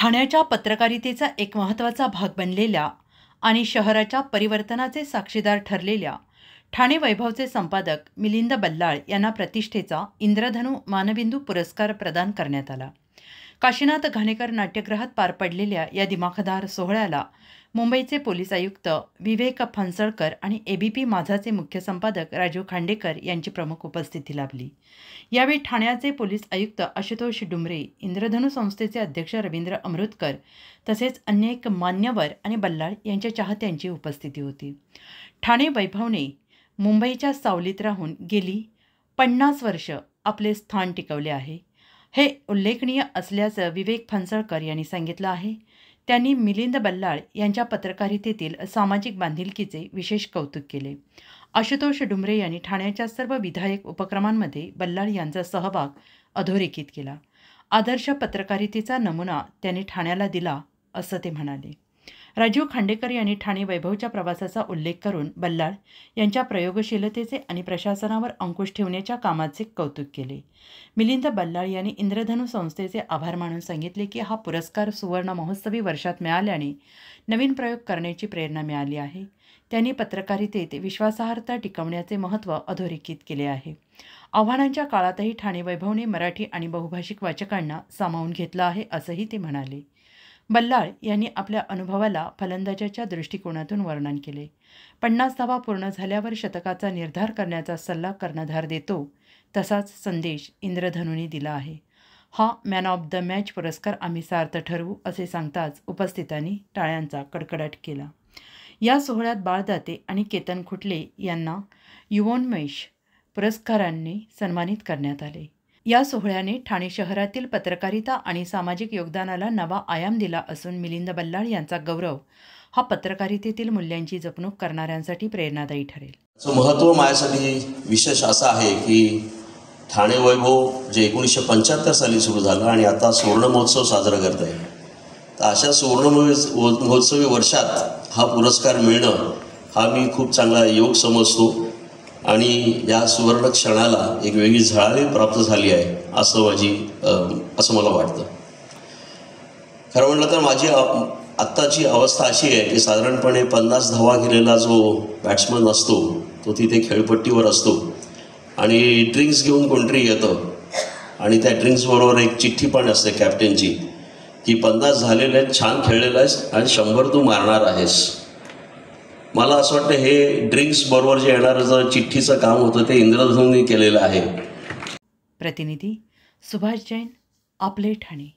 ठाण्याच्या पत्रकारितेचा एक महत्त्वाचा भाग बनलेल्या आणि शहराच्या परिवर्तनाचे साक्षीदार ठरलेल्या ठाणे वैभवचे संपादक मिलिंद बल्लाळ यांना प्रतिष्ठेचा इंद्रधनु मानबिंदू पुरस्कार प्रदान करण्यात आला। काशीनाथ घाणेकर नाट्यगृहात पार पडलेल्या या दिमाखदार सोहळ्याला मुंबईचे पोलीस आयुक्त विवेक फणसळकर आणि एबीपी माझाचे मुख्य संपादक राजीव खांडेकर यांची प्रमुख उपस्थिती लाभली। यावेळी ठाण्याचे पोलीस आयुक्त आशुतोष डुमरे, इंद्रधनु संस्थेचे अध्यक्ष रवींद्र अमृतकर तसेच अनेक मान्यवर आणि बल्लाळ यांच्या चाहत्यांची उपस्थिती होती। ठाणे वैभवने मुंबईच्या सावलीत राहून गेली 50 वर्ष आपले स्थान टिकवले आहे, हे उल्लेखनीय असल्याचं विवेक फणसळकर यांनी सांगितलं आहे। त्यांनी मिलिंद बल्लाळ यांच्या पत्रकारितेतील सामाजिक बांधिलकीचे विशेष कौतुक केले। आशुतोष डुमरे यांनी ठाण्याच्या सर्व विधायक उपक्रमांमध्ये बल्लाळ यांचा सहभाग अधोरेखित केला। आदर्श पत्रकारितेचा नमुना त्यांनी ठाण्याला दिला असं ते म्हणाले। राजीव खांडेकर यांनी ठाणे वैभवच्या प्रवासाचा उल्लेख करून बल्लाळ यांच्या प्रयोगशीलतेचे आणि प्रशासनावर अंकुश ठेवण्याच्या कामाचे कौतुक केले। मिलिंद बल्लाळ यांनी इंद्रधनु संस्थेचे आभार मानून सांगितले की हा पुरस्कार सुवर्ण महोत्सवी वर्षात मिळाल्याने नवीन प्रयोग करण्याची प्रेरणा मिळाली आहे। त्यांनी पत्रकारितेत विश्वासार्हता टिकवण्याचे महत्त्व अधोरेखित केले आहे। आव्हानांच्या काळातही ठाणे वैभवने मराठी आणि बहुभाषिक वाचकांना सामावून घेतलं आहे असंही ते म्हणाले। बल्लाळ यांनी आपल्या अनुभवाला फलंदाजाच्या दृष्टिकोनातून वर्णन केले। 50 धावा पूर्ण झाल्यावर शतकाचा निर्धार करण्याचा सल्ला कर्णधार देतो, तसाच संदेश इंद्रधनुने दिला आहे। हा मॅन ऑफ द मॅच पुरस्कार आम्ही सार्थ ठरवू असे सांगताच उपस्थितांनी टाळ्यांचा कडकडाट केला। या सोहळ्यात बाळदाते आणि केतन खुटले यांना युवोन्मेष पुरस्कारांनी सन्मानित करण्यात आले। या सोहळ्याने ठाणे शहरातील पत्रकारिता आणि सामाजिक योगदानाला नवा आयाम दिला असून मिलिंद बल्लाळ यांचा गौरव हा पत्रकारितेतील मूल्यांची जपणूक करणाऱ्यांसाठी प्रेरणादायी ठरेल। महत्त्व माझ्यासाठी विशेष असं आहे की ठाणे वैभव जे 1975 साली सुरू झालं आणि आता सुवर्ण महोत्सव साजरा करत आहे, तर अशा सुवर्ण महोत्सवी वर्षात हा पुरस्कार मिळणं हा मी खूप चांगला योग समजतो आणि या सुवर्ण क्षणाला एक वेगळी झळाळी प्राप्त झाली आहे असं मला वाटतं। खरं म्हटलं तर माझी आत्ताची अवस्था अशी आहे की साधारणपणे 50 धावा केलेला जो बॅट्समन असतो तो तिथे खेळपट्टीवर असतो आणि ड्रिंक्स घेऊन कोणतरी येतं आणि त्या ड्रिंक्सबरोबर एक चिठ्ठी पण असते कॅप्टनची की 50 झालेले आहेत, छान खेळलेला आहेस आणि 100 तू मारणार आहेस। मला असं वाटतं हे ड्रिंक्स बरोबर जे येणारं जे चिठ्ठीचं काम होतं ते इंद्रधनुने केलेलं आहे। प्रतिनिधी सुभाष जैन, आपले ठाणे।